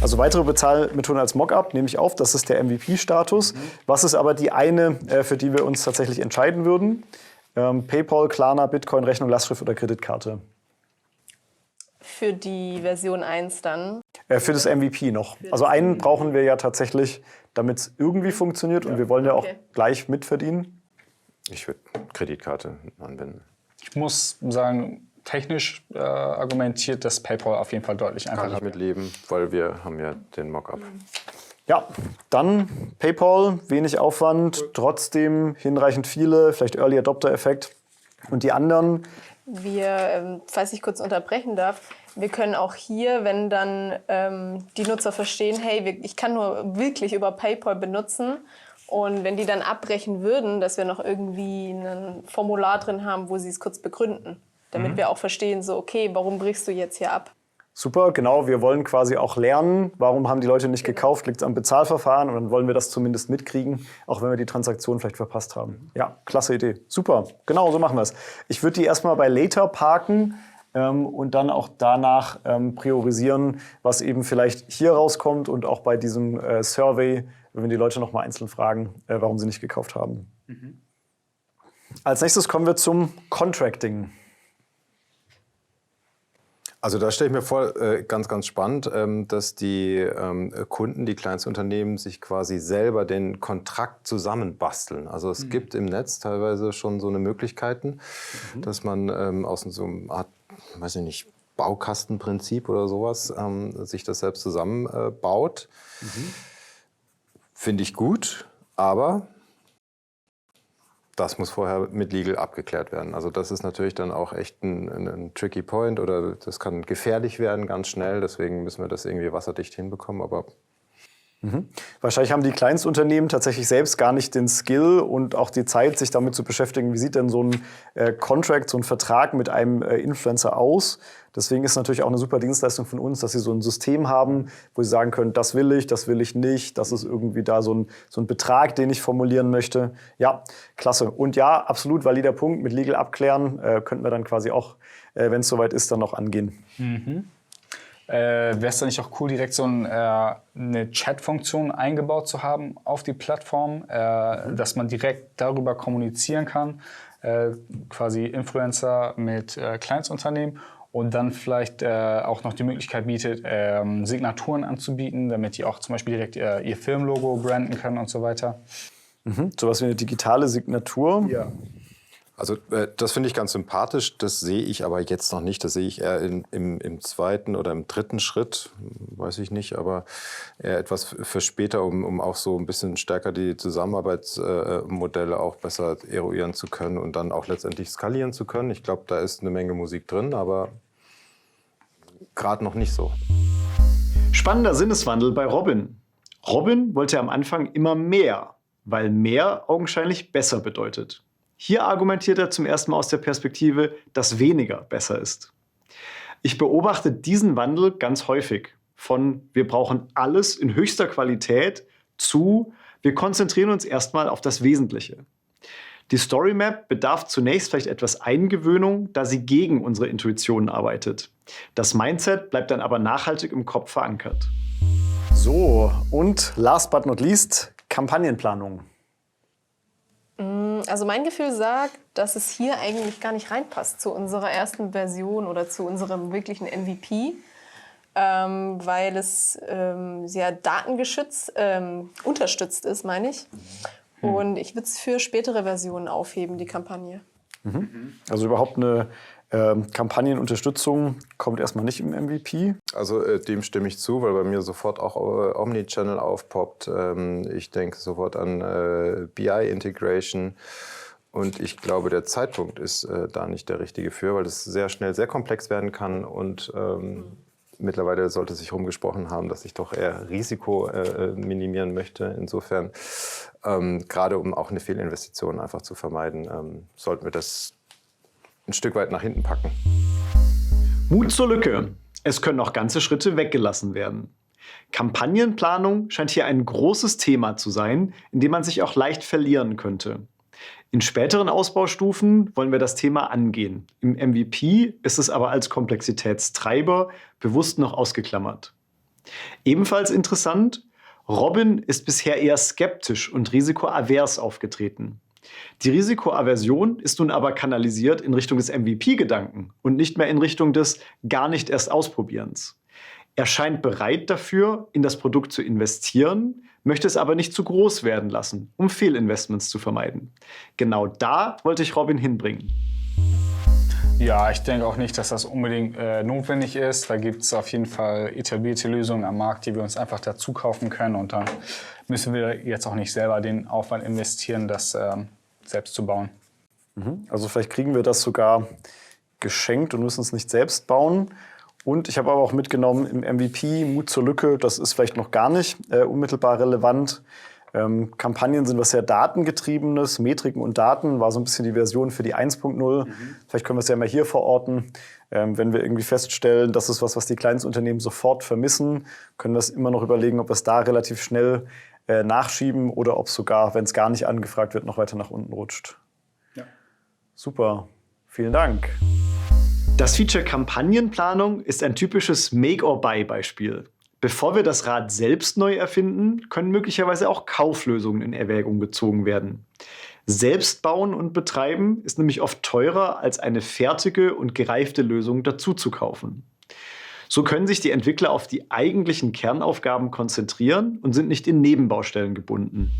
Also weitere Bezahlmethoden als Mockup nehme ich auf, das ist der MVP-Status. Was ist aber die eine, für die wir uns tatsächlich entscheiden würden? PayPal, Klarna, Bitcoin, Rechnung, Lastschrift oder Kreditkarte? Für die Version 1 dann? Für das MVP noch. Also einen brauchen wir ja tatsächlich, damit es irgendwie funktioniert und wir wollen ja auch gleich mitverdienen. Ich würde Kreditkarte anwenden. Ich muss sagen, technisch argumentiert das PayPal auf jeden Fall deutlich einfacher. Kann ich mitleben, weil wir haben ja den Mockup. Ja, dann PayPal, wenig Aufwand, trotzdem hinreichend viele, vielleicht Early Adopter-Effekt. Und die anderen? Wir, falls ich kurz unterbrechen darf, wir können auch hier, wenn dann die Nutzer verstehen, hey, ich kann nur wirklich über PayPal benutzen. Und wenn die dann abbrechen würden, dass wir noch irgendwie ein Formular drin haben, wo sie es kurz begründen. Damit wir auch verstehen, so, okay, warum brichst du jetzt hier ab? Super, genau. Wir wollen quasi auch lernen, warum haben die Leute nicht gekauft, liegt es am Bezahlverfahren und dann wollen wir das zumindest mitkriegen, auch wenn wir die Transaktion vielleicht verpasst haben. Ja, klasse Idee. Super, genau so machen wir es. Ich würde die erstmal bei Later parken und dann auch danach priorisieren, was eben vielleicht hier rauskommt und auch bei diesem Survey, wenn wir die Leute nochmal einzeln fragen, warum sie nicht gekauft haben. Als nächstes kommen wir zum Contracting. Also da stelle ich mir vor, ganz, ganz spannend, dass die Kunden, die Kleinstunternehmen, sich quasi selber den Kontrakt zusammenbasteln. Also es gibt im Netz teilweise schon so eine Möglichkeiten, dass man aus so einer Art, weiß ich nicht, Baukastenprinzip oder sowas sich das selbst zusammenbaut. Finde ich gut, aber das muss vorher mit Legal abgeklärt werden. Also das ist natürlich dann auch echt ein tricky point oder das kann gefährlich werden ganz schnell. Deswegen müssen wir das irgendwie wasserdicht hinbekommen. Aber Wahrscheinlich haben die Kleinstunternehmen tatsächlich selbst gar nicht den Skill und auch die Zeit, sich damit zu beschäftigen, wie sieht denn so ein Contract, so ein Vertrag mit einem Influencer aus. Deswegen ist natürlich auch eine super Dienstleistung von uns, dass sie so ein System haben, wo sie sagen können, das will ich nicht, das ist irgendwie da so ein Betrag, den ich formulieren möchte. Ja, klasse. Und ja, absolut valider Punkt, mit Legal abklären könnten wir dann quasi auch, wenn es soweit ist, dann noch angehen. Wäre es dann nicht auch cool, direkt so eine Chat-Funktion eingebaut zu haben auf die Plattform, dass man direkt darüber kommunizieren kann, quasi Influencer mit Kleinstunternehmen und dann vielleicht auch noch die Möglichkeit bietet, Signaturen anzubieten, damit die auch zum Beispiel direkt ihr Firmenlogo branden können und so weiter. Sowas wie eine digitale Signatur. Ja. Also das finde ich ganz sympathisch, das sehe ich aber jetzt noch nicht. Das sehe ich eher im zweiten oder im dritten Schritt, weiß ich nicht, aber eher etwas für später, um auch so ein bisschen stärker die Zusammenarbeitsmodelle auch besser eruieren zu können und dann auch letztendlich skalieren zu können. Ich glaube, da ist eine Menge Musik drin, aber gerade noch nicht so. Spannender Sinneswandel bei Robin. Robin wollte am Anfang immer mehr, weil mehr augenscheinlich besser bedeutet. Hier argumentiert er zum ersten Mal aus der Perspektive, dass weniger besser ist. Ich beobachte diesen Wandel ganz häufig. Von wir brauchen alles in höchster Qualität zu wir konzentrieren uns erstmal auf das Wesentliche. Die Storymap bedarf zunächst vielleicht etwas Eingewöhnung, da sie gegen unsere Intuition arbeitet. Das Mindset bleibt dann aber nachhaltig im Kopf verankert. So, und last but not least, Kampagnenplanung. Also mein Gefühl sagt, dass es hier eigentlich gar nicht reinpasst zu unserer ersten Version oder zu unserem wirklichen MVP, weil es sehr datengeschützt unterstützt ist, meine ich. Und ich würde es für spätere Versionen aufheben, die Kampagne. Also überhaupt eine Kampagnenunterstützung kommt erstmal nicht im MVP. Also dem stimme ich zu, weil bei mir sofort auch Omnichannel aufpoppt. Ich denke sofort an BI-Integration. Und ich glaube, der Zeitpunkt ist da nicht der richtige für, weil das sehr schnell sehr komplex werden kann. Und mittlerweile sollte sich rumgesprochen haben, dass ich doch eher Risiko minimieren möchte. Insofern, gerade um auch eine Fehlinvestition einfach zu vermeiden, sollten wir das ein Stück weit nach hinten packen. Mut zur Lücke. Es können auch ganze Schritte weggelassen werden. Kampagnenplanung scheint hier ein großes Thema zu sein, in dem man sich auch leicht verlieren könnte. In späteren Ausbaustufen wollen wir das Thema angehen. Im MVP ist es aber als Komplexitätstreiber bewusst noch ausgeklammert. Ebenfalls interessant, Robin ist bisher eher skeptisch und risikoavers aufgetreten. Die Risikoaversion ist nun aber kanalisiert in Richtung des MVP-Gedanken und nicht mehr in Richtung des gar nicht erst Ausprobierens. Er scheint bereit dafür, in das Produkt zu investieren, möchte es aber nicht zu groß werden lassen, um Fehlinvestments zu vermeiden. Genau da wollte ich Robin hinbringen. Ja, ich denke auch nicht, dass das unbedingt notwendig ist. Da gibt es auf jeden Fall etablierte Lösungen am Markt, die wir uns einfach dazu kaufen können. Und dann müssen wir jetzt auch nicht selber den Aufwand investieren, das selbst zu bauen. Also vielleicht kriegen wir das sogar geschenkt und müssen es nicht selbst bauen. Und ich habe aber auch mitgenommen, im MVP Mut zur Lücke, das ist vielleicht noch gar nicht unmittelbar relevant. Kampagnen sind was sehr Datengetriebenes, Metriken und Daten war so ein bisschen die Version für die 1.0. Vielleicht können wir es ja mal hier verorten. Wenn wir irgendwie feststellen, das ist was die Kleinstunternehmen sofort vermissen, können wir es immer noch überlegen, ob wir es da relativ schnell nachschieben oder ob es sogar, wenn es gar nicht angefragt wird, noch weiter nach unten rutscht. Ja. Super, vielen Dank. Das Feature Kampagnenplanung ist ein typisches Make-or-Buy-Beispiel. Bevor wir das Rad selbst neu erfinden, können möglicherweise auch Kauflösungen in Erwägung gezogen werden. Selbst bauen und betreiben ist nämlich oft teurer, als eine fertige und gereifte Lösung dazu zu kaufen. So können sich die Entwickler auf die eigentlichen Kernaufgaben konzentrieren und sind nicht in Nebenbaustellen gebunden.